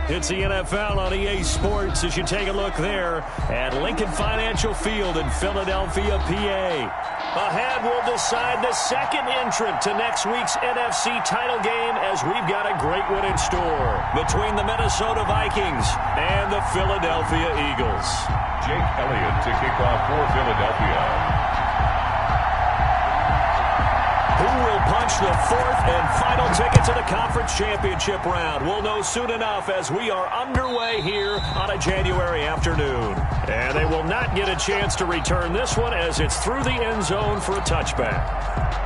It's the NFL on EA Sports as you take a look there at Lincoln Financial Field in Philadelphia, PA. Ahead, we'll decide the second entrant to next week's NFC title game as we've got a great one in store between the Minnesota Vikings and the Philadelphia Eagles. Jake Elliott to kick off for Philadelphia. Who will punch the fourth and final ticket to the conference championship round? We'll know soon enough as we are underway here on a January afternoon. And they will not get a chance to return this one as it's through the end zone for a touchback.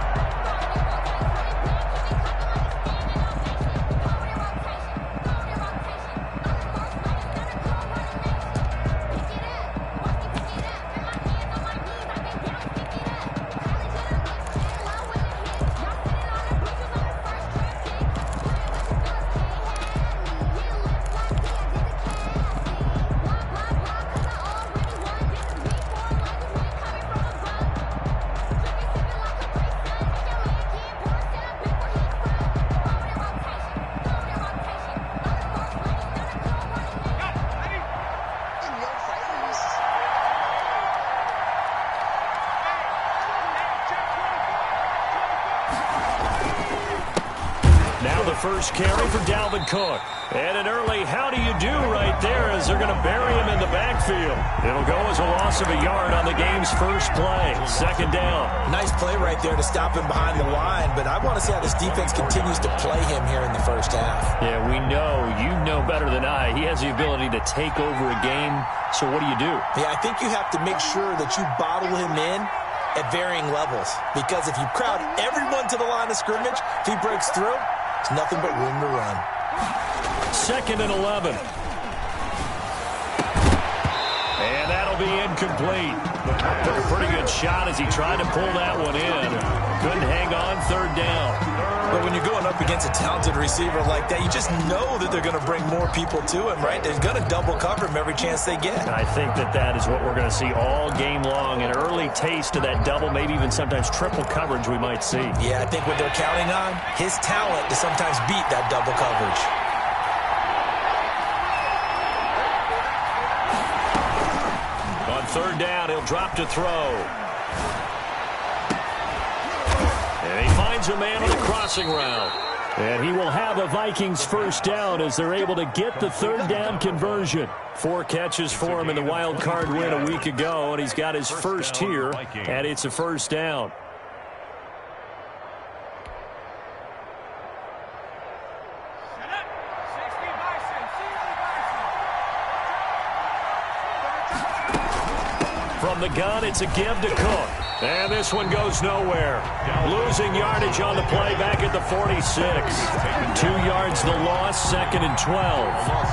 First carry for Dalvin Cook. And an early how do you do right there as they're going to bury him in the backfield. It'll go as a loss of a yard on the game's first play. Second down. Nice play right there to stop him behind the line, but I want to see how this defense continues to play him here in the first half. Yeah, we know. You know better than I. He has the ability to take over a game, so what do you do? Yeah, I think you have to make sure that you bottle him in at varying levels, because if you crowd everyone to the line of scrimmage, if he breaks through, it's nothing but room to run. Second and 11. And that'll be incomplete. Took a pretty good shot as he tried to pull that one in. Couldn't hang on, third down. But when you're going up against a talented receiver like that, you just know that they're going to bring more people to him, right? They're going to double cover him every chance they get. I think that is what we're going to see all game long. An early taste of that double, maybe even sometimes triple coverage we might see. Yeah, I think what they're counting on, his talent to sometimes beat that double coverage. On third down, he'll drop to throw. And he finds a man on the crossing route. And he will have a Vikings first down as they're able to get the third down conversion. 4 catches for him in the wild card win a week ago, and he's got his first here, and it's a first down. From the gun, it's a give to Cook. And this one goes nowhere. Losing yardage on the play back at the 46. 2 yards the loss, second and 12.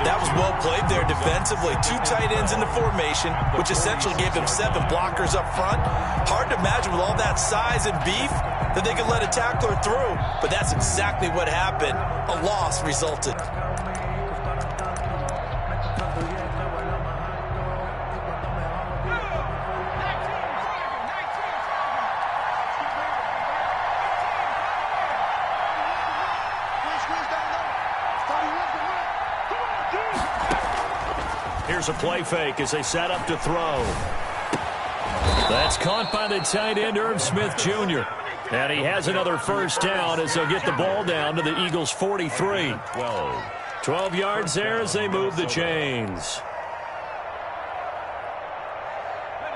That was well played there defensively. 2 tight ends in the formation, which essentially gave them 7 blockers up front. Hard to imagine with all that size and beef that they could let a tackler through. But that's exactly what happened. A loss resulted. Here's a play fake as they set up to throw. That's caught by the tight end, Irv Smith Jr. And he has another first down as they'll get the ball down to the Eagles' 43. 12 yards there as they move the chains.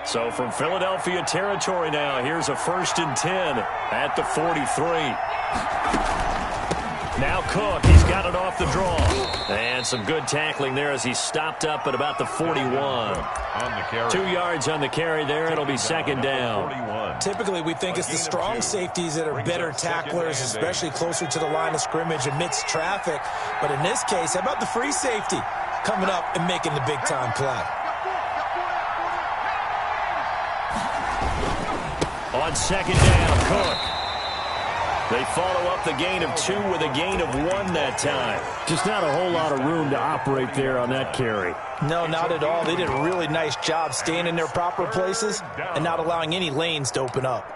So from Philadelphia territory now, here's a 1st and 10 at the 43. Now Cook, he's got it off the draw. And some good tackling there as he stopped up at about the 41. 2 yards on the carry there. It'll be second down. Typically, we think it's the strong safeties that are better tacklers, especially closer to the line of scrimmage amidst traffic. But in this case, how about the free safety coming up and making the big-time play? On second down, Cook. They follow up the gain of 2 with a gain of 1 that time. Just not a whole lot of room to operate there on that carry. No, not at all. They did a really nice job staying in their proper places and not allowing any lanes to open up.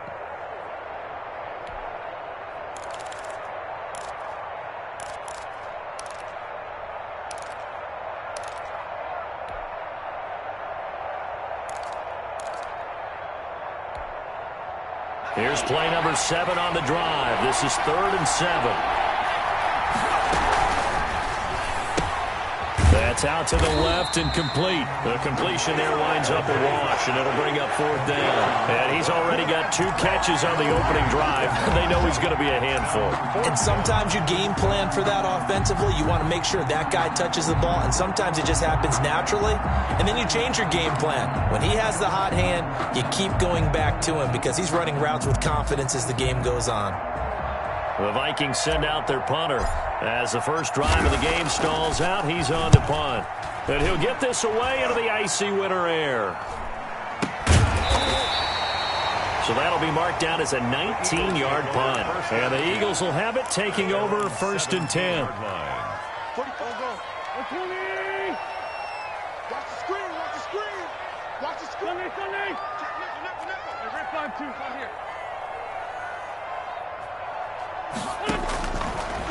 Here's play number 7 on the drive. This is 3rd and 7. That's out to the left and complete. The completion there winds up a wash, and it'll bring up 4th down. And he's already got 2 catches on the opening drive. They know he's going to be a handful. And sometimes you game plan for that offensively. You want to make sure that guy touches the ball, and sometimes it just happens naturally. And then you change your game plan. When he has the hot hand, you keep going back to him because he's running routes with confidence as the game goes on. The Vikings send out their punter. As the first drive of the game stalls out, he's on to punt. And he'll get this away into the icy winter air. So that'll be marked down as a 19-yard punt. And the Eagles will have it, taking over 1st and 10. Watch the screen, watch the screen. Watch the screen. Red 5-2, right here.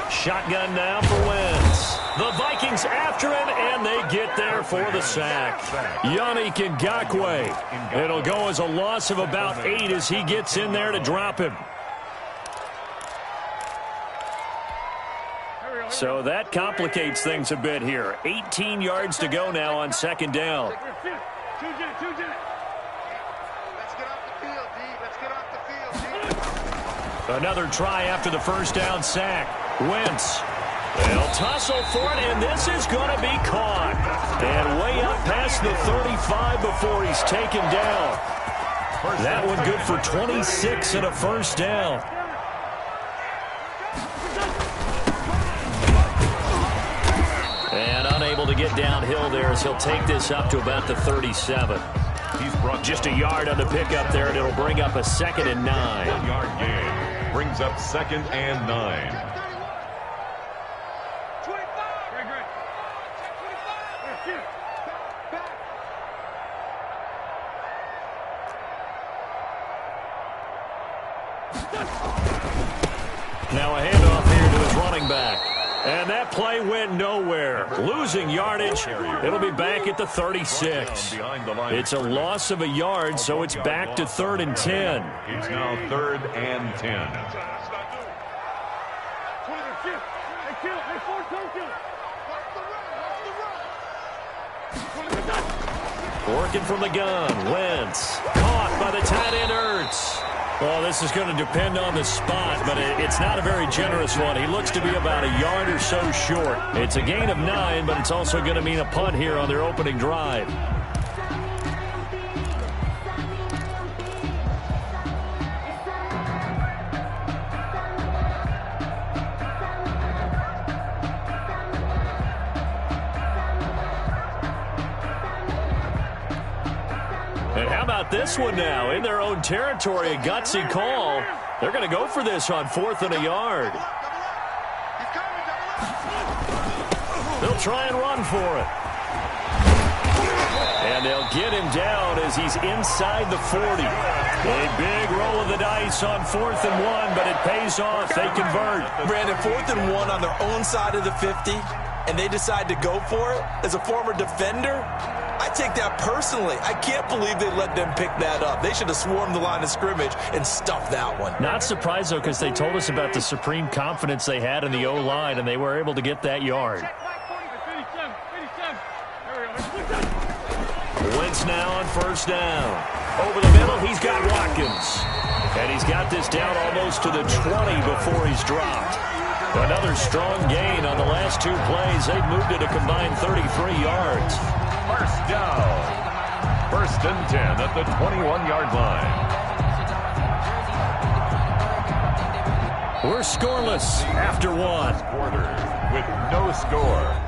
Shotgun now for Wentz. The Vikings after him, and they get there for the sack. Yannick Ngakoue. It'll go as a loss of about 8 as he gets in there to drop him. So that complicates things a bit here. 18 yards to go now on 2nd down. Let's get off the field, D. Let's get off the field, D. Another try after the first down sack. Wentz. They'll tussle for it, and this is going to be caught. And way up past the 35 before he's taken down. That one good for 26 and a first down. And unable to get downhill there as he'll take this up to about the 37. He's brought just a yard on the pickup there, and it'll bring up a 2nd and 9. 1-yard gain. Brings up 2nd and 9. Now a handoff here to his running back. And that play went nowhere. Losing yardage. It'll be back at the 36. It's a loss of a yard, so it's back to 3rd and 10. It's now 3rd and 10. Working from the gun. Wentz. Caught by the tight end Ertz. Well, this is going to depend on the spot, but it's not a very generous one. He looks to be about a yard or so short. It's a gain of 9, but it's also going to mean a punt here on their opening drive. And how about this one now? In their own territory, a gutsy call. They're going to go for this on 4th and a yard. They'll try and run for it. And they'll get him down as he's inside the 40. A big roll of the dice on 4th and 1, but it pays off. They convert. Brandon, 4th and 1 on their own side of the 50, and they decide to go for it. As a former defender, I take that personally. I can't believe they let them pick that up. They should have swarmed the line of scrimmage and stuffed that one. Not surprised, though, because they told us about the supreme confidence they had in the O-line, and they were able to get that yard. Wentz now on 1st down. Over the middle, he's got Watkins. And he's got this down almost to the 20 before he's dropped. Another strong gain on the last 2 plays. They've moved it a combined 33 yards. First down. 1st and 10 at the 21-yard line. We're scoreless after 1. Quarter with no score.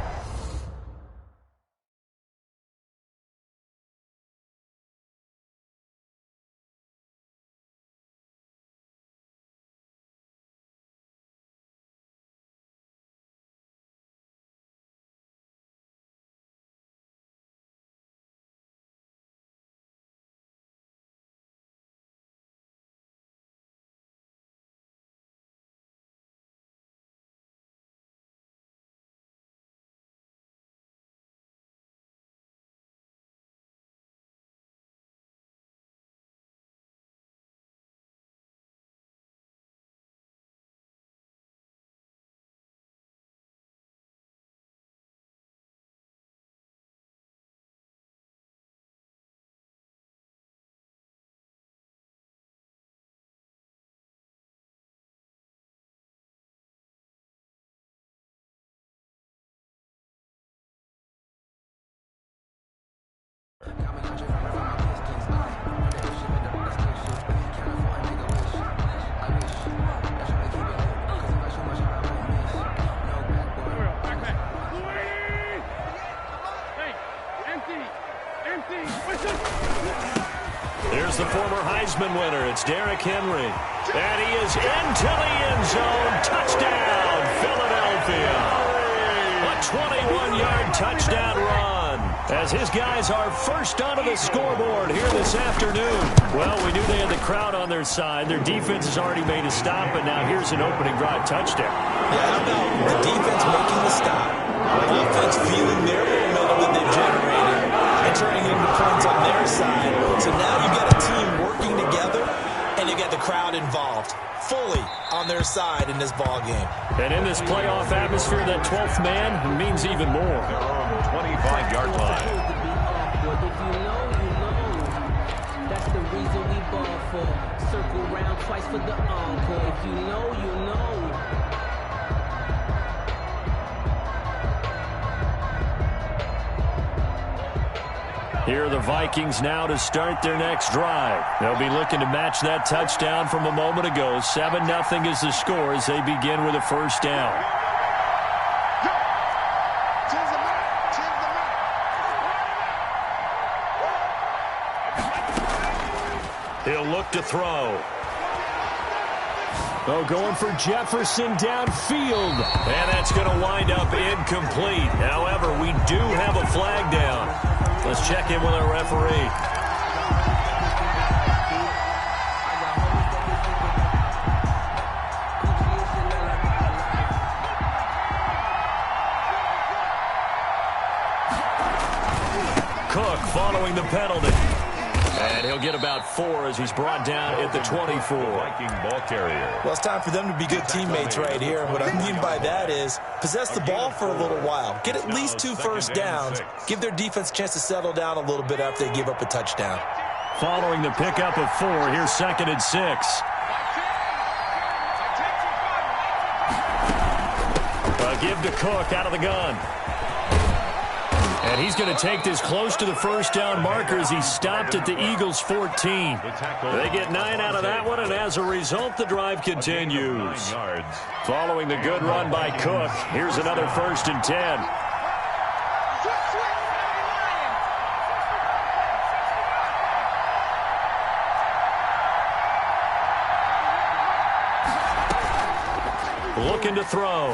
Heisman winner. It's Derrick Henry. And he is into the end zone. Touchdown, Philadelphia. A 21-yard touchdown run, as his guys are first onto the scoreboard here this afternoon. Well, we knew they had the crowd on their side. Their defense has already made a stop, and now here's an opening drive touchdown. Yeah, how about the defense making the stop, offense feeling their momentum that they've generated and turning it into points on their side. So now you get a team working together, and you get the crowd involved fully on their side in this ball game. And in this playoff atmosphere, that 12th man means even more. Their own 25-yard line. If you know, you know. That's the reason we ball for. Circle round twice for the encore. If you know, you know. Here are the Vikings now to start their next drive. They'll be looking to match that touchdown from a moment ago. 7-0 is the score as they begin with a first down. He'll look to throw. Oh, going for Jefferson downfield. And that's going to wind up incomplete. However, we do have a flag down. Let's check in with our referee. Cook following the penalty. And he'll get about 4 as he's brought down at the 24. Viking ball carrier. Well, it's time for them to be good teammates right here. And what I mean by that is possess the ball for a little while. Get at least 2 first downs. Give their defense a chance to settle down a little bit after they give up a touchdown. Following the pickup of 4, here's 2nd and 6. A give to Cook out of the gun. And he's going to take this close to the first down marker as he stopped at the Eagles' 14. They get 9 out of that one, and as a result, the drive continues. Following the good run by Cook, here's another 1st and 10. Looking to throw.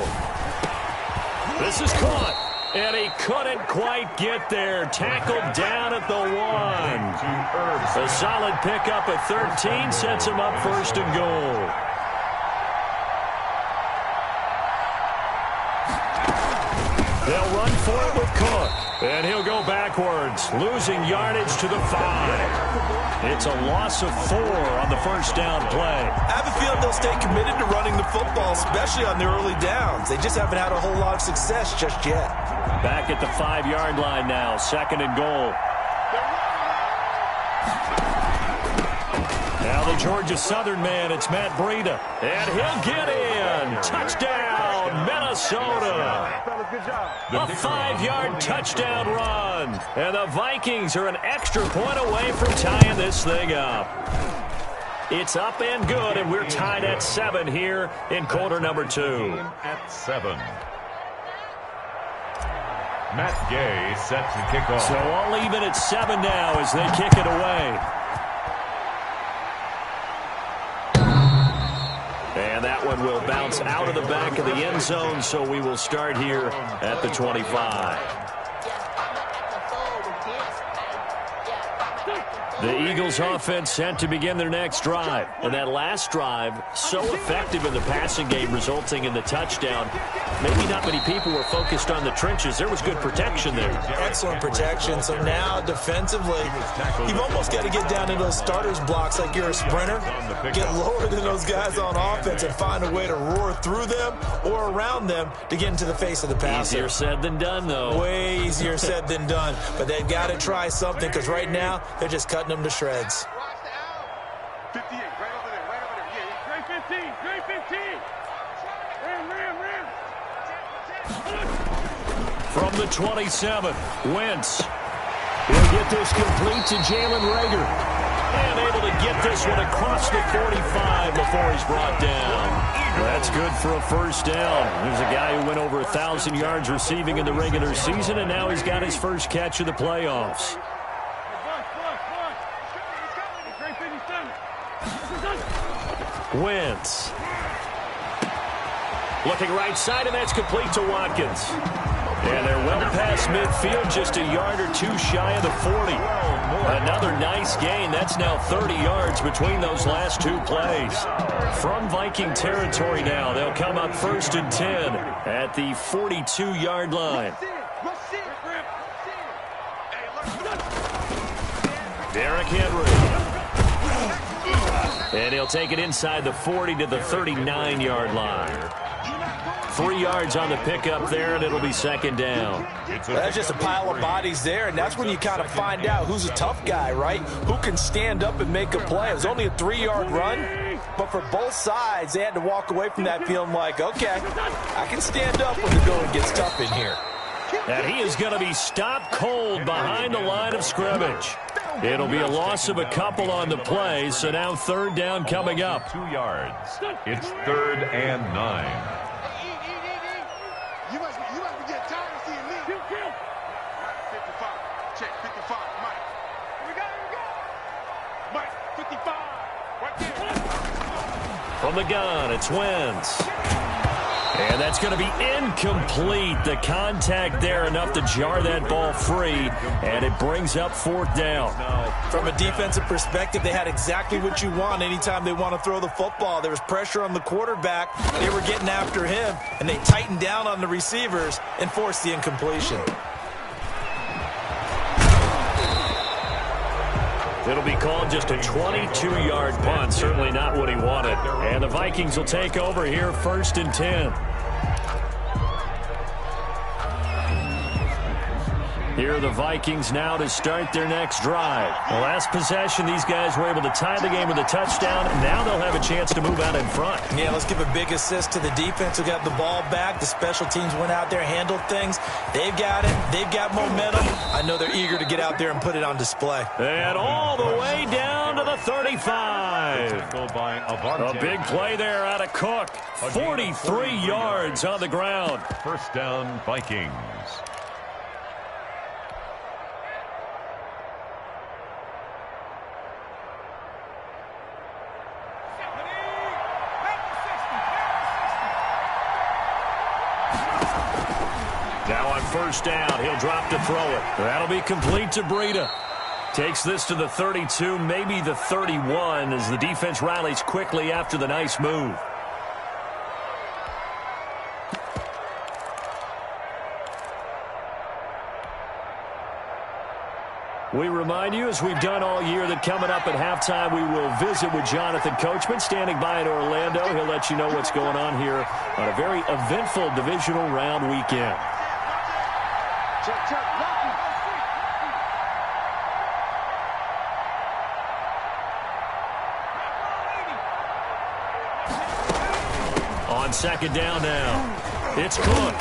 This is caught. And he couldn't quite get there. Tackled down at the 1. A solid pickup at 13 sets him up 1st and goal. They'll run for it with Cook. And he'll go backwards, losing yardage to the 5. It's a loss of 4 on the first down play. I have a feeling they'll stay committed to running the football, especially on their early downs. They just haven't had a whole lot of success just yet. Back at the 5-yard line now, 2nd and goal. Now the Georgia Southern man, it's Matt Breida. And he'll get in. Touchdown, Minnesota. A 5-yard touchdown run. And the Vikings are an extra point away from tying this thing up. It's up and good, and we're tied at 7 here in quarter number 2. At 7. Matt Gay set to kick off. So all even at 7 now as they kick it away. And that one will bounce out of the back of the end zone, so we will start here at the 25. The Eagles offense set to begin their next drive. And that last drive, so effective in the passing game, resulting in the touchdown. Maybe not many people were focused on the trenches. There was good protection there. Excellent protection. So now defensively, you've almost got to get down into those starters blocks like you're a sprinter. Get lower than those guys on offense and find a way to roar through them or around them to get into the face of the passer. Easier said than done, though. Way easier said than done. But they've got to try something because right now they're just cutting them to shreds. 58, right over there, right over there. Yeah, great 15, great 15. Ram. From the 27, Wentz. He'll get this complete to Jalen Reagor. And able to get this one across the 45 before he's brought down. That's good for a first down. There's a guy who went over 1,000 yards receiving in the regular season, and now he's got his first catch of the playoffs. Wentz. Looking right side, and that's complete to Watkins. And they're well past midfield, just a yard or two shy of the 40. Another nice gain. That's now 30 yards between those last two plays. From Viking territory now, they'll come up 1st and 10 at the 42-yard line. Derrick Henry. And he'll take it inside the 40 to the 39-yard line. 3 yards on the pickup there, and it'll be 2nd down. That's just a pile of bodies there, and that's when you kind of find out who's a tough guy, right? Who can stand up and make a play. It was only a 3-yard run, but for both sides, they had to walk away from that feeling like, okay, I can stand up when the going gets tough in here. And he is going to be stopped cold behind the line of scrimmage. It'll be a loss of a couple on the play, so now 3rd down coming up. 2 yards. It's 3rd and 9. You must be getting tired of seeing me. 55. Check 55. Mike. Here we go. Mike, 55. Right there. From the gun, it's Wentz. And that's going to be incomplete. The contact there enough to jar that ball free, and it brings up 4th down. From a defensive perspective, they had exactly what you want anytime they want to throw the football. There was pressure on the quarterback. They were getting after him, and they tightened down on the receivers and forced the incompletion. It'll be called just a 22-yard punt. Certainly not what he wanted. And the Vikings will take over here 1st and 10. Here are the Vikings now to start their next drive. The last possession, these guys were able to tie the game with a touchdown, and now they'll have a chance to move out in front. Yeah, let's give a big assist to the defense who got the ball back. The special teams went out there, handled things. They've got it. They've got momentum. I know they're eager to get out there and put it on display. And all the way down to the 35. A big play there out of Cook. 43 yards on the ground. 1st down, Vikings. Now on 1st down, he'll drop to throw it. That'll be complete to Breida. Takes this to the 32, maybe the 31, as the defense rallies quickly after the nice move. We remind you, as we've done all year, that coming up at halftime, we will visit with Jonathan Coachman, standing by in Orlando. He'll let you know what's going on here on a very eventful divisional round weekend. On 2nd down now, it's Cook.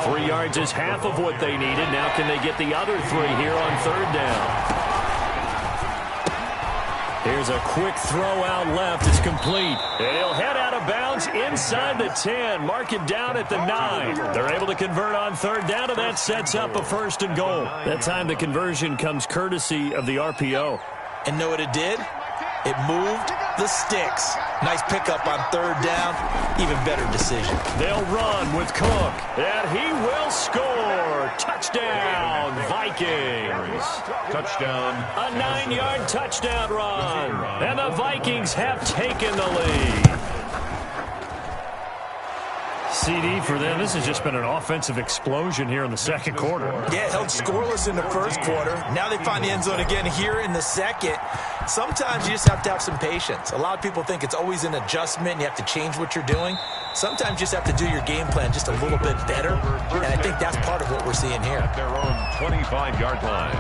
3 yards is half of what they needed. Now can they get the other 3 here on 3rd down? Here's a quick throw out left. It's complete. And he'll head out of bounds inside the 10. Mark it down at the 9. They're able to convert on 3rd down, and that sets up a 1st and goal. That time the conversion comes courtesy of the RPO. And know what it did? It moved the sticks. Nice pickup on 3rd down. Even better decision. They'll run with Cook, and he will score. Touchdown, Vikings. Touchdown. A 9-yard touchdown run. And the Vikings have taken the lead. CD for them. This has just been an offensive explosion here in the 2nd quarter. Yeah, held scoreless in the 1st quarter. Now they find the end zone again here in the 2nd. Sometimes you just have to have some patience. A lot of people think it's always an adjustment and you have to change what you're doing. Sometimes you just have to do your game plan just a little bit better, and I think that's part of what we're seeing here. At their own 25-yard line.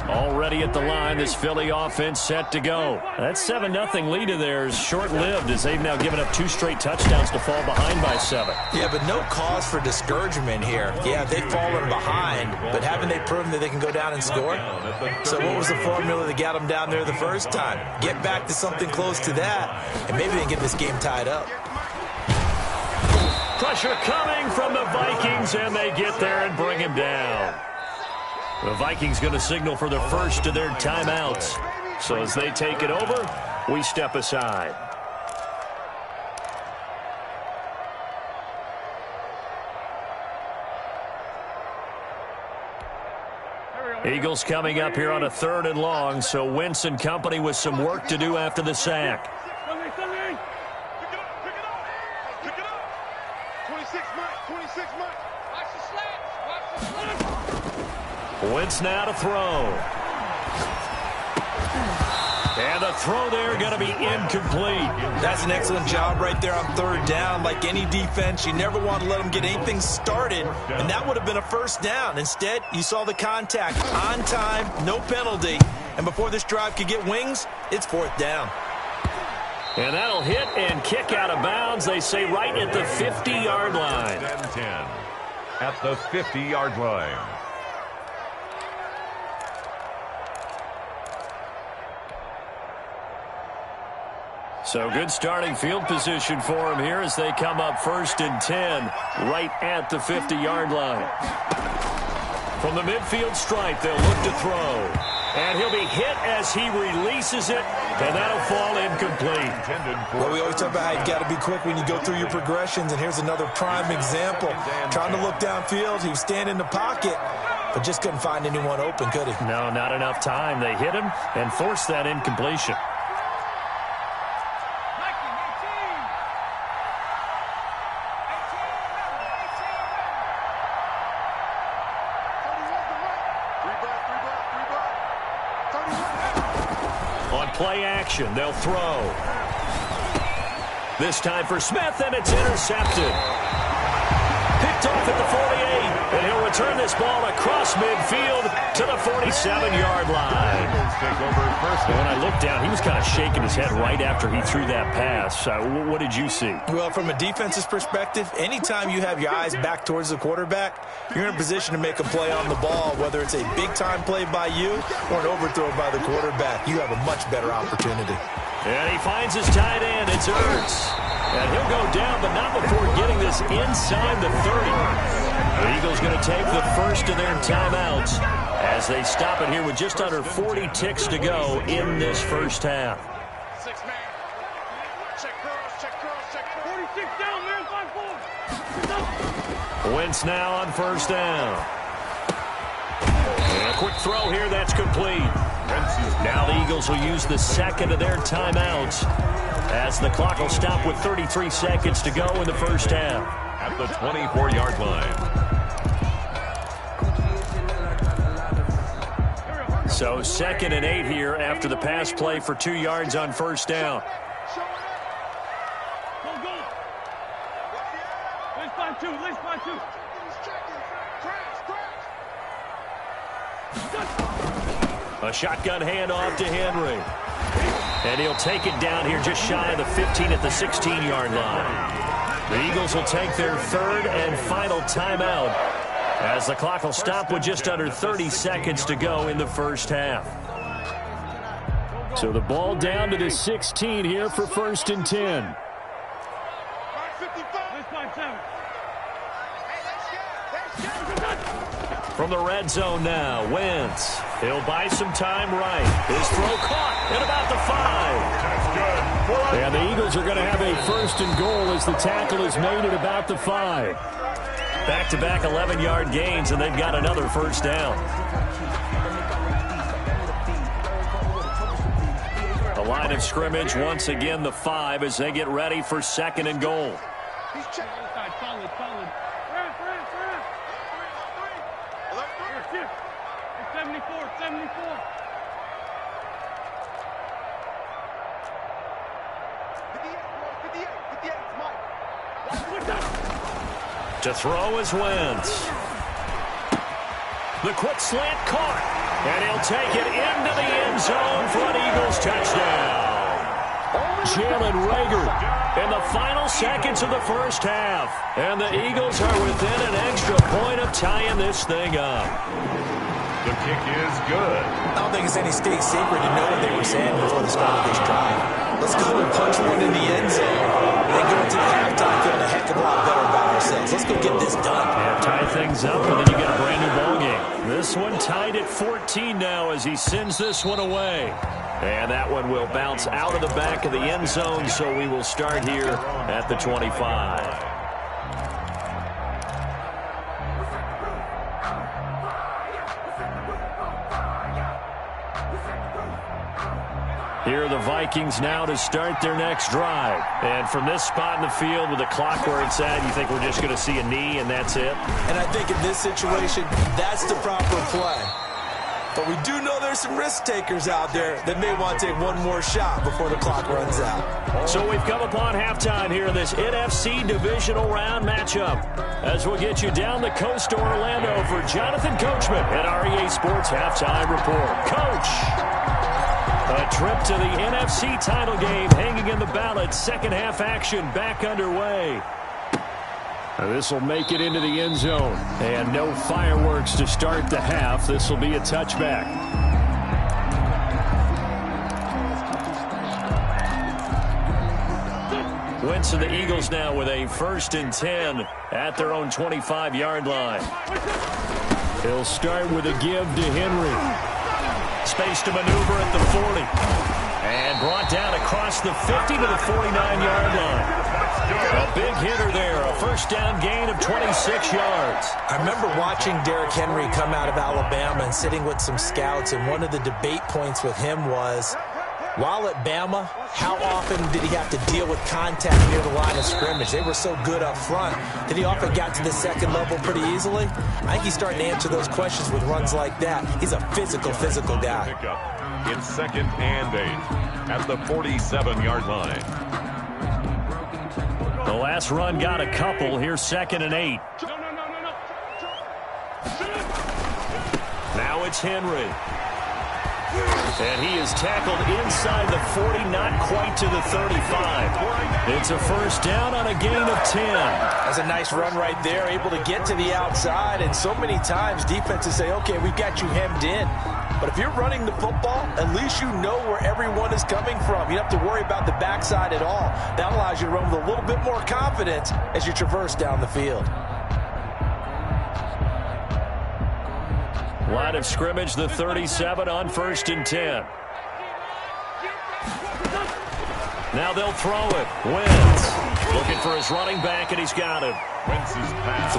Already at the line, this Philly offense set to go. That 7-0 lead of theirs short-lived, as they've now given up 2 straight touchdowns to fall behind by 7. Yeah, but no cause for discouragement here. Yeah, they've fallen behind, but haven't they proven that they can go down and score? So what was the formula that got them down there the first time? Get back to something close to that, and maybe they can get this game tied up. Pressure coming from the Vikings, and they get there and bring him down. The Vikings going to signal for the first of their timeouts. So as they take it over, we step aside. Eagles coming up here on a 3rd and long, so Wentz and company with some work to do after the sack. Pick it up. 26 months. Watch the slats. Wentz now to throw. And the throw there going to be incomplete. That's an excellent job right there on 3rd down. Like any defense, you never want to let them get anything started, and that would have been a 1st down. Instead, you saw the contact on time, no penalty, and before this drive could get wings, it's 4th down. And that'll hit and kick out of bounds, they say, right at the 50-yard line. 10 at the 50-yard line. So good starting field position for him here as they come up 1st and 10 right at the 50-yard line. From the midfield stripe, they'll look to throw. And he'll be hit as he releases it, and that'll fall incomplete. Well, we always talk about how you got to be quick when you go through your progressions, and here's another prime example. Trying to look downfield, he was standing in the pocket, but just couldn't find anyone open, could he? No, not enough time. They hit him and forced that incompletion. Play action, they'll throw. This time for Smith, and it's intercepted. Picked off at the 48, and he'll return this ball across midfield to the 47-yard line. And when I looked down, he was kind of shaking his head right after he threw that pass. What did you see? Well, from a defense's perspective, anytime you have your eyes back towards the quarterback, you're in a position to make a play on the ball, whether it's a big-time play by you or an overthrow by the quarterback. You have a much better opportunity. And he finds his tight end. It's Ertz. And he'll go down, but not before getting this inside the 30. The Eagles going to take the first of their timeouts as they stop it here with just under 40 ticks to go in this first half. 6 man. Check cross. 46 down, man. 5-4. Wentz now on 1st down. And a quick throw here, that's complete. Now the Eagles will use the second of their timeouts as the clock will stop with 33 seconds to go in the first half. At the 24-yard line. So 2nd and 8 here after the pass play for 2 yards on 1st down. A shotgun handoff to Henry. And he'll take it down here just shy of the 15 at the 16-yard line. The Eagles will take their 3rd and final timeout as the clock will stop with just under 30 seconds to go in the first half. So the ball down to the 16 here for 1st and 10. From the red zone now, Wentz. He'll buy some time right. His throw caught at about the 5. And the Eagles are going to have a 1st and goal as the tackle is made at about the 5. Back-to-back 11-yard gains, and they've got another 1st down. The line of scrimmage, once again, the 5 as they get ready for 2nd and goal. He's checking. Solid. 74. To throw is Wentz. The quick slant caught. And he'll take it into the end zone for an Eagles touchdown. Jalen Reagor in the final seconds of the first half. And the Eagles are within an extra point of tying this thing up. The kick is good. I don't think it's any state secret to know what they were saying before the start of this drive. Let's go and punch one in the end zone. Then go into the halftime feeling a heck of a lot better about ourselves. Let's go get this done. Yeah, tie things up, and then you get a brand new ball game. This one tied at 14 now as he sends this one away. And that one will bounce out of the back of the end zone, so we will start here at the 25. Here are the Vikings now to start their next drive. And from this spot in the field with the clock where it's at, you think we're just going to see a knee and that's it? And I think in this situation, that's the proper play. But we do know there's some risk takers out there that may want to take one more shot before the clock runs out. So we've come upon halftime here in this NFC Divisional Round matchup. As we'll get you down the coast to Orlando for Jonathan Coachman at REA Sports Halftime Report. Coach! A trip to the NFC title game hanging in the balance. Second half action back underway. This will make it into the end zone. And no fireworks to start the half. This will be a touchback. Wentz and the Eagles now with a 1st and 10 at their own 25-yard line. He'll start with a give to Henry. Space to maneuver at the 40. And brought down across the 50 to the 49-yard line. A big hitter there. A first down gain of 26 yards. I remember watching Derrick Henry come out of Alabama and sitting with some scouts, and one of the debate points with him was, while at Bama, how often did he have to deal with contact near the line of scrimmage? They were so good up front that he often got to the second level pretty easily. I think he's starting to answer those questions with runs like that. He's a physical guy. It's 2nd and 8 at the 47-yard line. The last run got a couple. Here's 2nd and 8. Now it's Henry. And he is tackled inside the 40, not quite to the 35. It's a first down on a gain of 10. That's a nice run right there, able to get to the outside. And so many times defenses say, okay, we've got you hemmed in. But if you're running the football, at least you know where everyone is coming from. You don't have to worry about the backside at all. That allows you to run with a little bit more confidence as you traverse down the field. Line of scrimmage, the 37 on 1st and 10. Now they'll throw it. Wentz looking for his running back, and he's got him.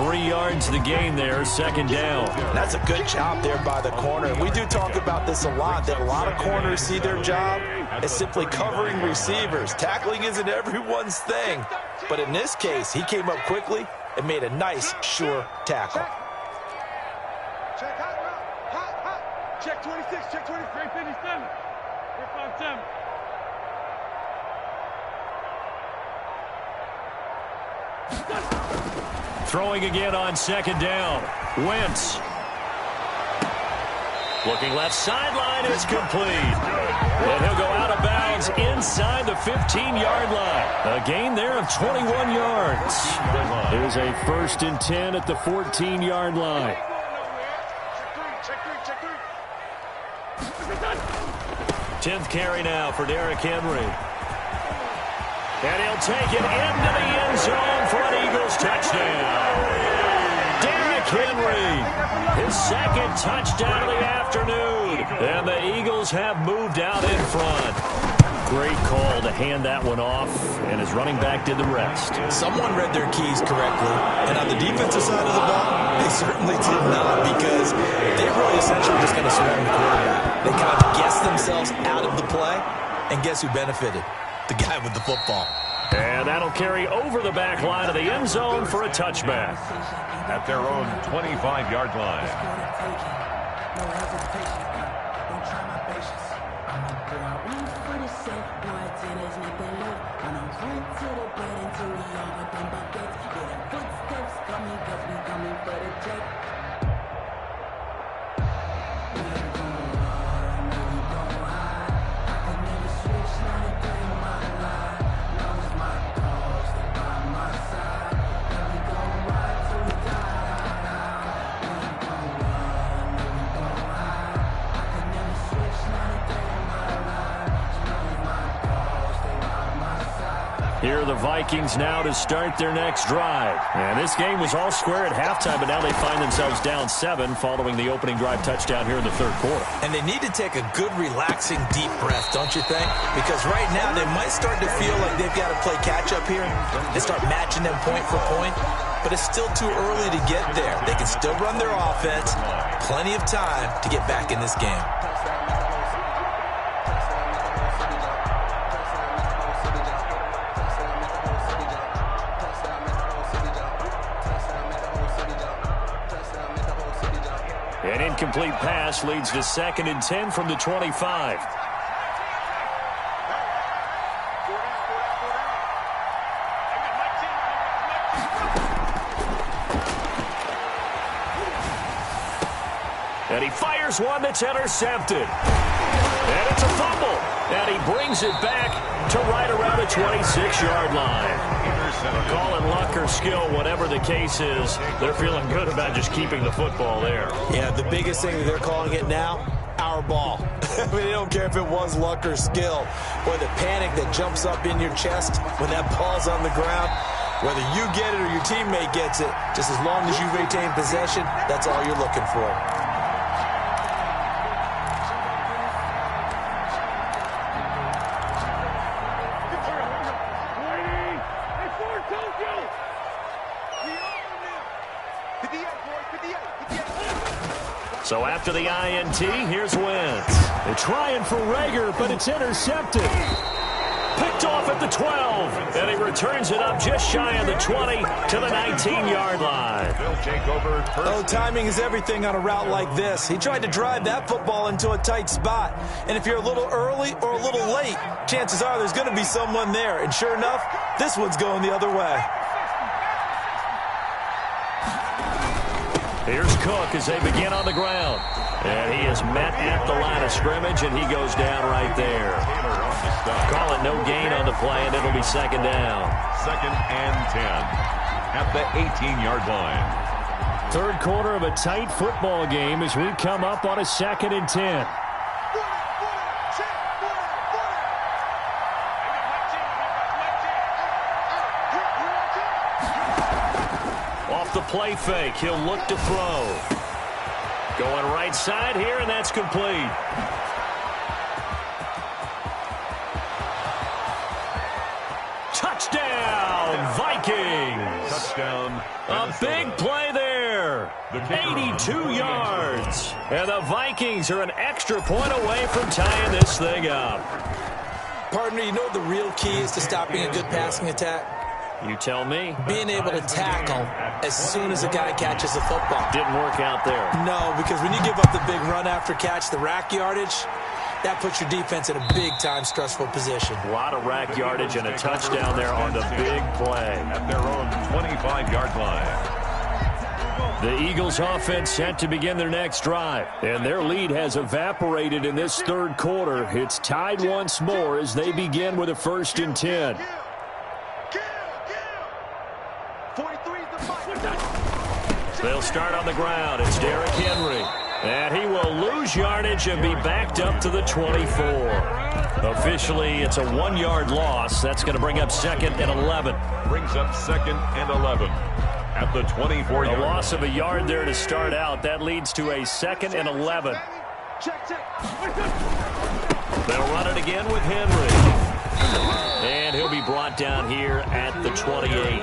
3 yards to gain there, 2nd down. That's a good job there by the corner. We do talk about this a lot, that a lot of corners see their job as simply covering receivers. Tackling isn't everyone's thing. But in this case, he came up quickly and made a nice, sure tackle. Check 26, check 23, 57. 5-10. Throwing again on 2nd down. Wentz. Looking left sideline, it's complete. And he'll go out of bounds inside the 15-yard line. A gain there of 21 yards. There's a 1st and 10 at the 14-yard line. 10th carry now for Derrick Henry. And he'll take it into the end zone for an Eagles touchdown. Derrick Henry, his 2nd touchdown of the afternoon. And the Eagles have moved out in front. Great call to hand that one off, and his running back did the rest. Someone read their keys correctly, and on the defensive side of the ball, they certainly did not, because they really essentially just going to swarm the quarterback. They kind of guessed themselves out of the play, and guess who benefited? The guy with the football. And that'll carry over the back line of the end zone for a touchback. At their own 25-yard line. Here are the Vikings now to start their next drive. And this game was all square at halftime, but now they find themselves down 7 following the opening drive touchdown here in the 3rd quarter. And they need to take a good, relaxing, deep breath, don't you think? Because right now they might start to feel like they've got to play catch-up here. They start matching them point for point, but it's still too early to get there. They can still run their offense. Plenty of time to get back in this game. An incomplete pass leads to 2nd and 10 from the 25. And he fires one that's intercepted. And it's a fumble. And he brings it back to right around the 26-yard line. Call it luck or skill, whatever the case is, they're feeling good about just keeping the football there. Yeah, the biggest thing that they're calling it now, our ball. I mean, they don't care if it was luck or skill, or the panic that jumps up in your chest when that ball's on the ground. Whether you get it or your teammate gets it, just as long as you retain possession, that's all you're looking for. So after the INT, here's Wentz. They're trying for Rager, but it's intercepted. Picked off at the 12, and he returns it up just shy of the 20 to the 19-yard line. Oh, timing is everything on a route like this. He tried to drive that football into a tight spot. And if you're a little early or a little late, chances are there's going to be someone there. And sure enough, this one's going the other way. Here's Cook as they begin on the ground. And he is met at the line of scrimmage, and he goes down right there. Call it no gain on the play, and it'll be 2nd down. 2nd and 10 at the 18-yard line. Third quarter of a tight football game as we come up on a 2nd and 10. Off the play fake, he'll look to throw. Going right side here, and that's complete. Touchdown, Vikings! Touchdown. A big play there. 82 yards. And the Vikings are an extra point away from tying this thing up. Partner, you know what the real key is to stopping a good passing attack? You tell me. Being able to tackle as soon as a guy catches the football. Didn't work out there. No, because when you give up the big run after catch, the rack yardage, that puts your defense in a big-time stressful position. A lot of rack yardage and a touchdown there on the big play. At their own 25-yard line. The Eagles offense set to begin their next drive. And their lead has evaporated in this third quarter. It's tied once more as they begin with a 1st and 10. They'll start on the ground. It's Derrick Henry. And he will lose yardage and be backed up to the 24. Officially, it's a 1-yard loss. That's going to bring up 2nd and 11. Brings up 2nd and 11 at the 24-yard line. A loss of a yard there to start out. That leads to a 2nd and 11. They'll run it again with Henry. And he'll be brought down here at the 28.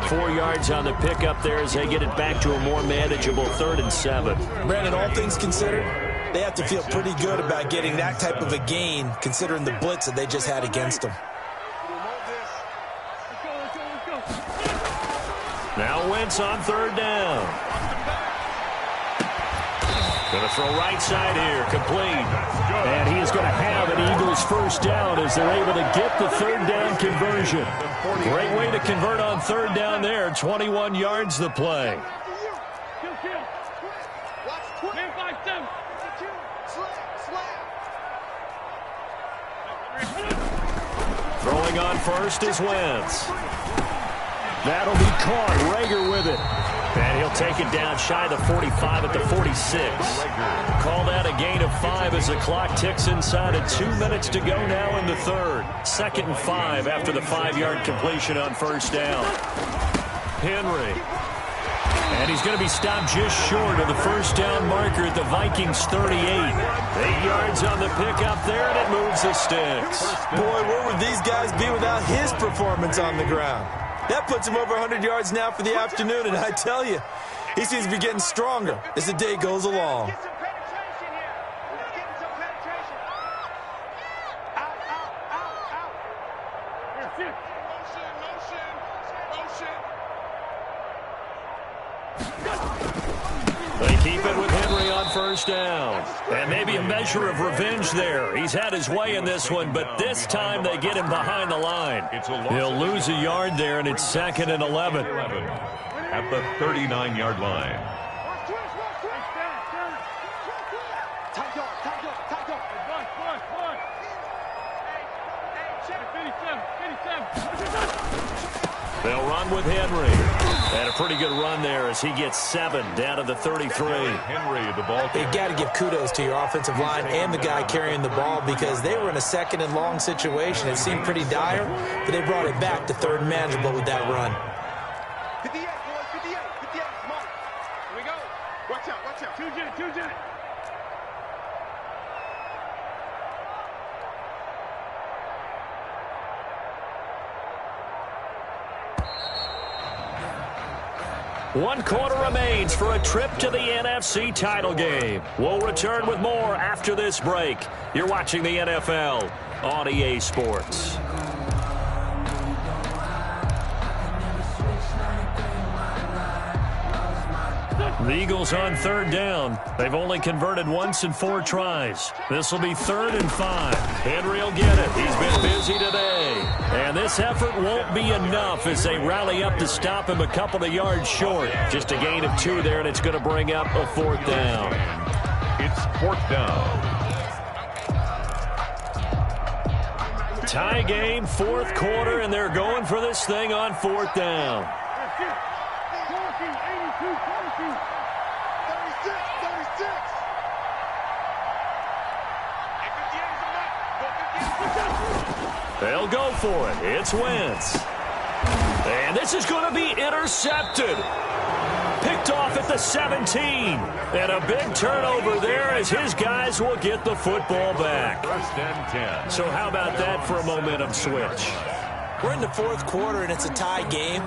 4 yards on the pickup there as they get it back to a more manageable 3rd and 7. Brandon, all things considered, they have to feel pretty good about getting that type of a gain considering the blitz that they just had against them. Now Wentz on 3rd down. Going to throw right side here, complete. And he is going to have an Eagles 1st down as they're able to get the 3rd down conversion. Great way to convert on 3rd down there. 21 yards the play. Throwing on 1st is Wentz. That'll be caught. Rager with it. And he'll take it down shy of the 45 at the 46. Call that a gain of 5 as the clock ticks inside of 2 minutes to go now in the 3rd. 2nd and 5 after the 5-yard completion on 1st down. Henry. And he's going to be stopped just short of the 1st down marker at the Vikings 38. 8 yards on the pickup there, and it moves the sticks. Boy, where would these guys be without his performance on the ground? That puts him over 100 yards now for the afternoon, and I tell you, he seems to be getting stronger as the day goes along. They keep it with Henry first down. And maybe a measure of revenge there. He's had his way in this one, but this time they get him behind the line. He'll lose a yard there, and it's 2nd and 11. At the 39-yard line. They'll run with Henry. And a pretty good run there as he gets 7 down to the 33. Henry, the ball. You got to give kudos to your offensive line and the guy carrying the ball because they were in a 2nd and long situation. It seemed pretty dire, but they brought it back to 3rd and manageable with that run. 58, boys, 58, 58, come on. Here we go. Watch out, watch out. 2 jet. One quarter remains for a trip to the NFC title game. We'll return with more after this break. You're watching the NFL on EA Sports. The Eagles on 3rd down. They've only converted once in 4 tries. This will be 3rd and 5. Henry will get it. He's been busy today. And this effort won't be enough as they rally up to stop him a couple of yards short. Just a gain of 2 there, and it's going to bring up a 4th down. It's 4th down. Tie game, 4th quarter, and they're going for this thing on 4th down. 36. They'll go for it. It's Wentz. And this is going to be intercepted. Picked off at the 17. And a big turnover there as his guys will get the football back. 1st and 10. So how about that for a momentum switch? We're in the 4th quarter, and it's a tie game.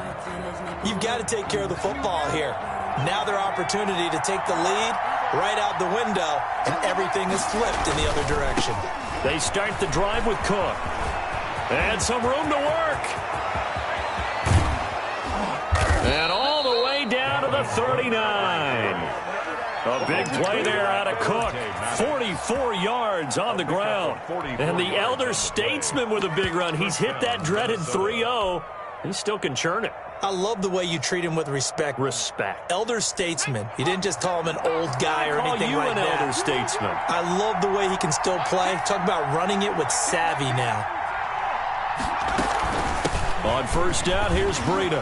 You've got to take care of the football here. Now their opportunity to take the lead right out the window, and everything is flipped in the other direction. They start the drive with Cook. And some room to work. And all the way down to the 39. A big play there out of Cook. 44 yards on the ground. And the elder statesman with a big run. He's hit that dreaded 3-0. He still can churn it. I love the way you treat him with respect. Respect. Elder statesman. You didn't just call him an old guy or anything like that. Call you an elder statesman. I love the way he can still play. Talk about running it with savvy now. On 1st down, here's Breida.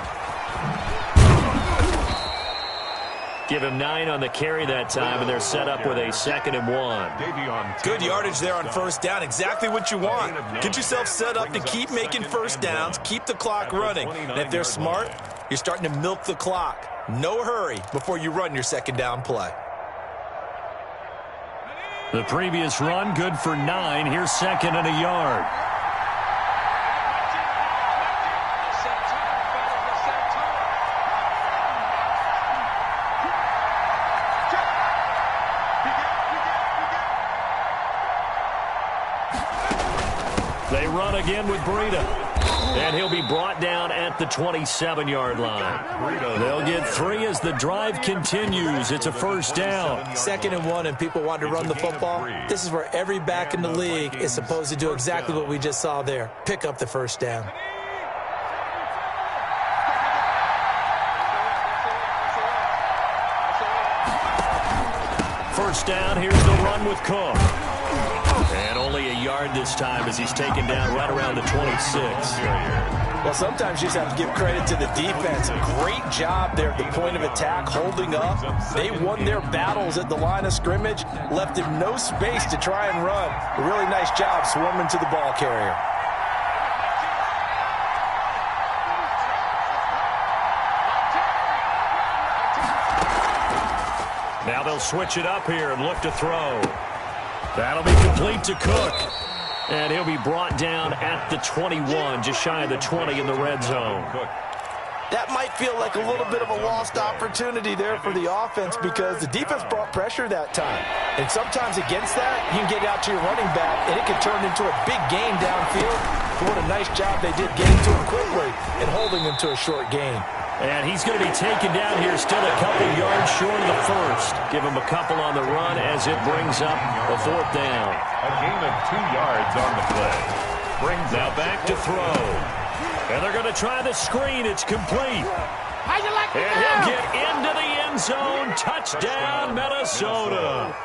Give him 9 on the carry that time, and they're set up with a 2nd and 1. Good yardage there on 1st down. Exactly what you want. Get yourself set up to keep making 1st downs, keep the clock running. And if they're smart, you're starting to milk the clock. No hurry before you run your 2nd down play. The previous run, good for 9. Here's 2nd and a yard. They run again with Breida. And he'll be brought down at the 27-yard line. They'll get 3 as the drive continues. It's a 1st down. 2nd and 1, and people want to run the football. This is where every back in the league is supposed to do exactly what we just saw there. Pick up the 1st down. First down, here's the run with Cook. And only a yard this time as he's taken down right around the 26. Well, sometimes you just have to give credit to the defense. Great job there at the point of attack, holding up. They won their battles at the line of scrimmage, left him no space to try and run. A really nice job swarming to the ball carrier. Now they'll switch it up here and look to throw. That'll be complete to Cook. And he'll be brought down at the 21, just shy of the 20 in the red zone. That might feel like a little bit of a lost opportunity there for the offense because the defense brought pressure that time. And sometimes against that, you can get out to your running back, and it can turn into a big gain downfield. But what a nice job they did getting to him quickly and holding him to a short gain. And he's going to be taken down here, still a couple yards short of the first. Give him a couple on the run as it brings up a fourth down. A gain of 2 yards on the play. Brings now back to throw. And they're going to try the screen. It's complete. How you like and he'll get into the end zone. Touchdown, Minnesota.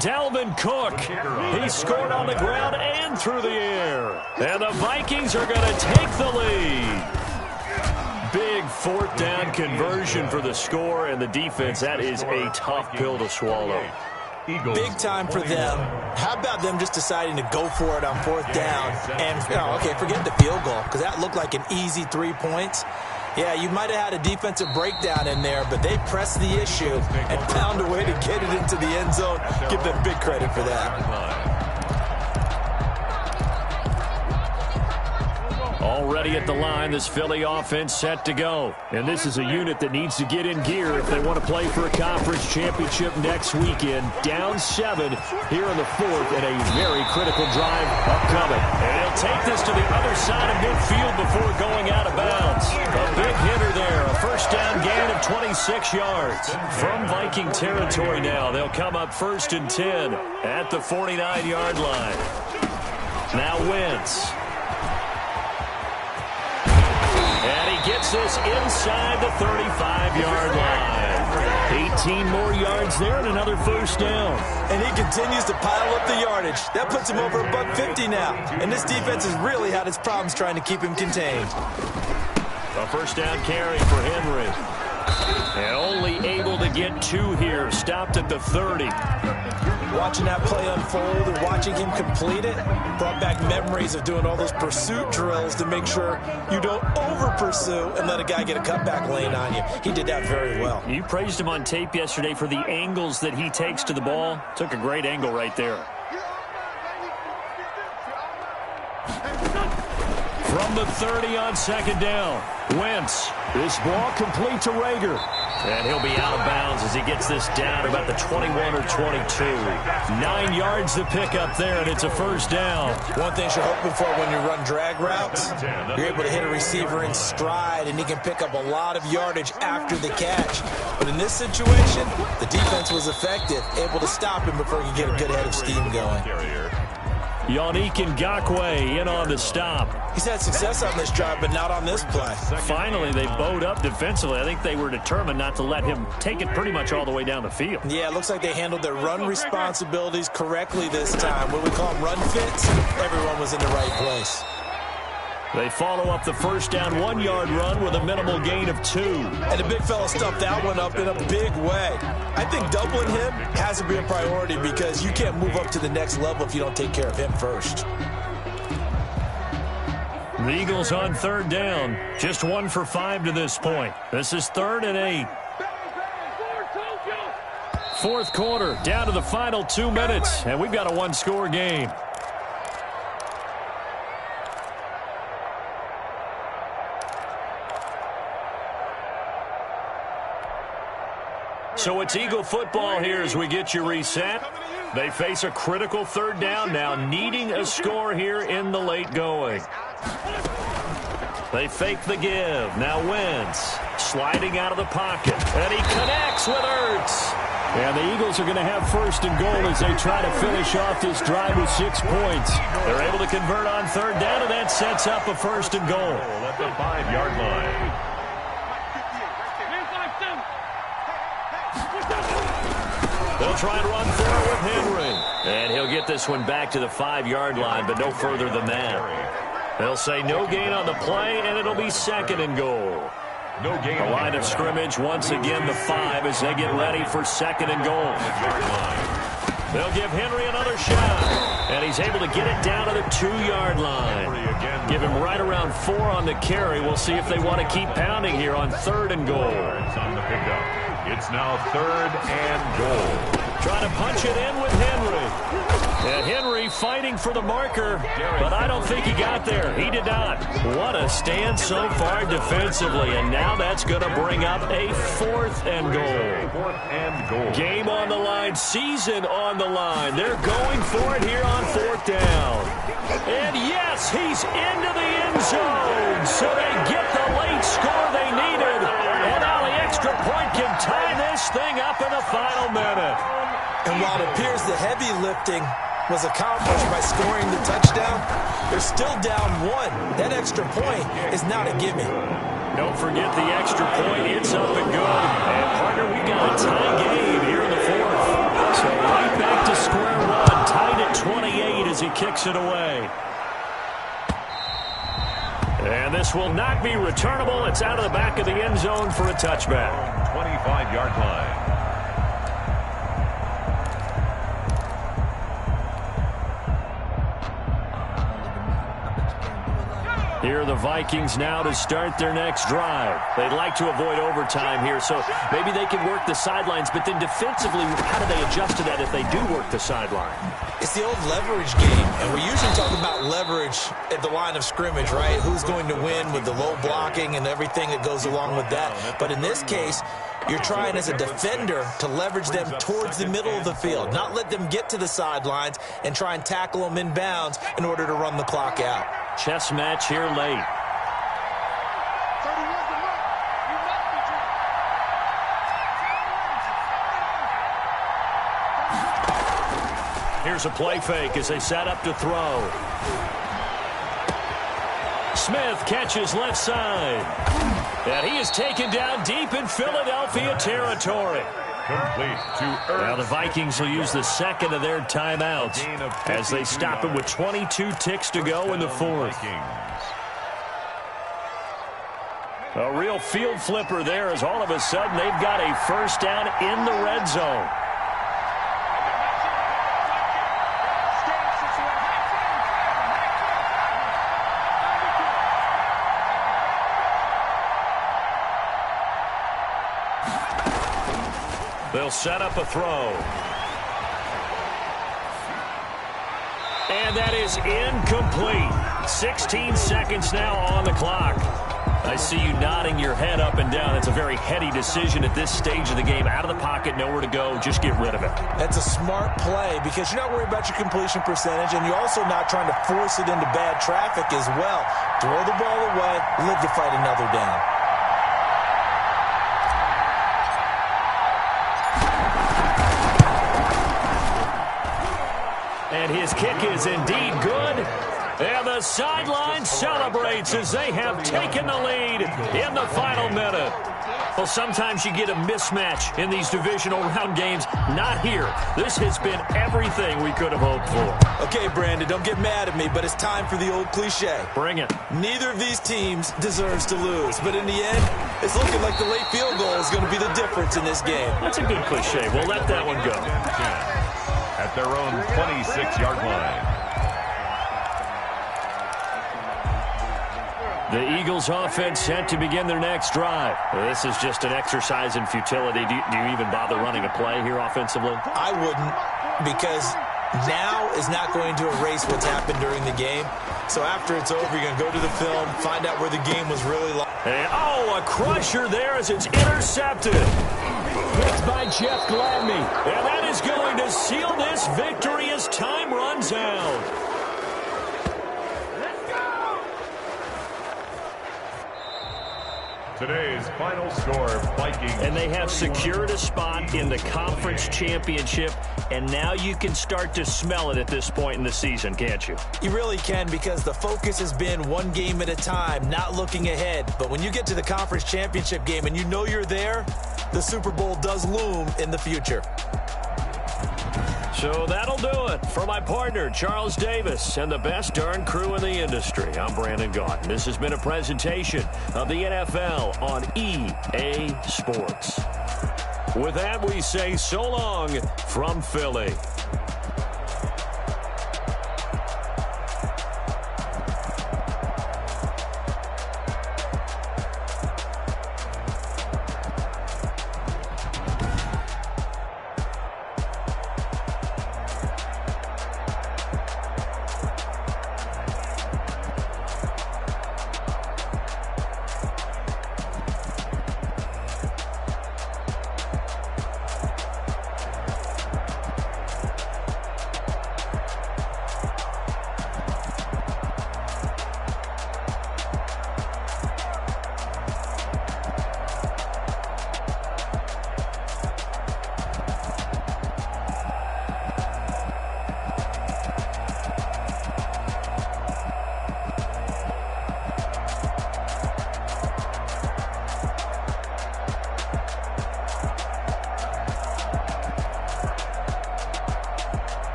Dalvin Cook, he scored on the ground and through the air. And the Vikings are going to take the lead. Big fourth down conversion for the score, and the defense, that is a tough pill to swallow. Big time for them. How about them just deciding to go for it on fourth down? And, okay, forget the field goal, because that looked like an easy 3 points. Yeah, you might have had a defensive breakdown in there, but they pressed the issue and found a way to get it into the end zone. Give them big credit for that. Already at the line, this Philly offense set to go. And this is a unit that needs to get in gear if they want to play for a conference championship next weekend. Down 7 here in the fourth, and a very critical drive upcoming. And he'll take this to the other side of midfield before going out of bounds. A big hitter there, a first down gain of 26 yards. From Viking territory now, they'll come up 1st and 10 at the 49-yard line. Now Wentz. And he gets this inside the 35-yard line. 18 more yards there and another first down. And he continues to pile up the yardage. That puts him over $150 now. And this defense has really had its problems trying to keep him contained. A first down carry for Henry. And only able to get 2 here. Stopped at the 30. Watching that play unfold and watching him complete it brought back memories of doing all those pursuit drills to make sure you don't over-pursue and let a guy get a cutback lane on you. He did that very well. You praised him on tape yesterday for the angles that he takes to the ball. Took a great angle right there. From the 30 on second down, Wentz. This ball complete to Rager. And he'll be out of bounds as he gets this down about the 21 or 22. 9 yards to pick up there, and it's a first down. One thing you're hoping for when you run drag routes, you're able to hit a receiver in stride, and he can pick up a lot of yardage after the catch. But in this situation, the defense was effective, able to stop him before he could get a good head of steam going. Yannick Ngakoue in on the stop. He's had success on this drive, but not on this play. Finally, they bowed up defensively. I think they were determined not to let him take it pretty much all the way down the field. Yeah, it looks like they handled their run responsibilities correctly this time. What we call them run fits, everyone was in the right place. They follow up the first down 1-yard run with a minimal gain of 2. And the big fella stuffed that one up in a big way. I think doubling him has to be a priority because you can't move up to the next level if you don't take care of him first. The Eagles on third down. Just 1 for 5 to this point. This is 3rd and 8. Fourth quarter, down to the final 2 minutes, and we've got a 1-score game. So it's Eagle football here as we get you reset. They face a critical third down now, needing a score here in the late going. They fake the give. Now Wentz sliding out of the pocket. And he connects with Ertz. And the Eagles are going to have 1st and goal as they try to finish off this drive with 6 points. They're able to convert on third down, and that sets up a 1st and goal. At the 5-yard line. They'll try and run through with Henry. And he'll get this one back to the 5-yard line, but no further than that. They'll say no gain on the play, and it'll be 2nd and goal. No gain. The line of scrimmage, once again, the 5 as they get ready for 2nd and goal. They'll give Henry another shot. And he's able to get it down to the 2-yard line. Give him right around 4 on the carry. We'll see if they want to keep pounding here on 3rd and goal. On the pickup. It's now 3rd and goal. Trying to punch it in with Henry. And Henry fighting for the marker, but I don't think he got there. He did not. What a stand so far defensively, and now that's going to bring up a 4th and goal. 4th and goal. Game on the line, season on the line. They're going for it here on 4th down. And yes, he's into the end zone, so they get the late score they needed. And now the extra point can tie this thing up in the final minute. And while it appears the heavy lifting was accomplished by scoring the touchdown, they're still down 1. That extra point is not a gimme. Don't forget the extra point. It's up and good. And, partner, we got a tie game here in the 4th. So right back to square one. Tied at 28 as he kicks it away. And this will not be returnable. It's out of the back of the end zone for a touchback. 25-yard line. Here are the Vikings now to start their next drive. They'd like to avoid overtime here, so maybe they can work the sidelines, but then defensively, how do they adjust to that if they do work the sideline? It's the old leverage game, and we usually talk about leverage at the line of scrimmage, right? Who's going to win with the low blocking and everything that goes along with that. But in this case, you're trying as a defender to leverage them towards the middle of the field, not let them get to the sidelines and try and tackle them in bounds in order to run the clock out. Chess match here late. Here's a play fake as they set up to throw. Smith catches left side. And he is taken down deep in Philadelphia territory. Complete to Ertz. Now the Vikings will use the second of their timeouts as they stop him with 22 ticks to go in the 4th. A real field flipper there as all of a sudden they've got a first down in the red zone. They'll set up a throw. And that is incomplete. 16 seconds now on the clock. I see you nodding your head up and down. It's a very heady decision at this stage of the game. Out of the pocket, nowhere to go. Just get rid of it. That's a smart play because you're not worried about your completion percentage, and you're also not trying to force it into bad traffic as well. Throw the ball away, live to fight another down. And his kick is indeed good. And the sideline celebrates as they have taken the lead in the final minute. Well, sometimes you get a mismatch in these divisional round games. Not here. This has been everything we could have hoped for. Okay, Brandon, don't get mad at me, but it's time for the old cliche. Bring it. Neither of these teams deserves to lose, but in the end, it's looking like the late field goal is going to be the difference in this game. That's a good cliche. We'll let that one go. At their own 26-yard line. The Eagles offense set to begin their next drive. This is just an exercise in futility. Do you even bother running a play here offensively? I wouldn't, because now is not going to erase what's happened during the game. So after it's over, you're going to go to the film, find out where the game was really long. And, a crusher there as it's intercepted. Picked by Jeff Gladney. And that is going to seal this victory as time runs out. Today's final score, Vikings. And they have secured a spot in the conference championship, and now you can start to smell it at this point in the season, can't you? You really can, because the focus has been one game at a time, not looking ahead. But when you get to the conference championship game and you know you're there, the Super Bowl does loom in the future. So that'll do it for my partner, Charles Davis, and the best darn crew in the industry. I'm Brandon Gaudin. This has been a presentation of the NFL on EA Sports. With that, we say so long from Philly.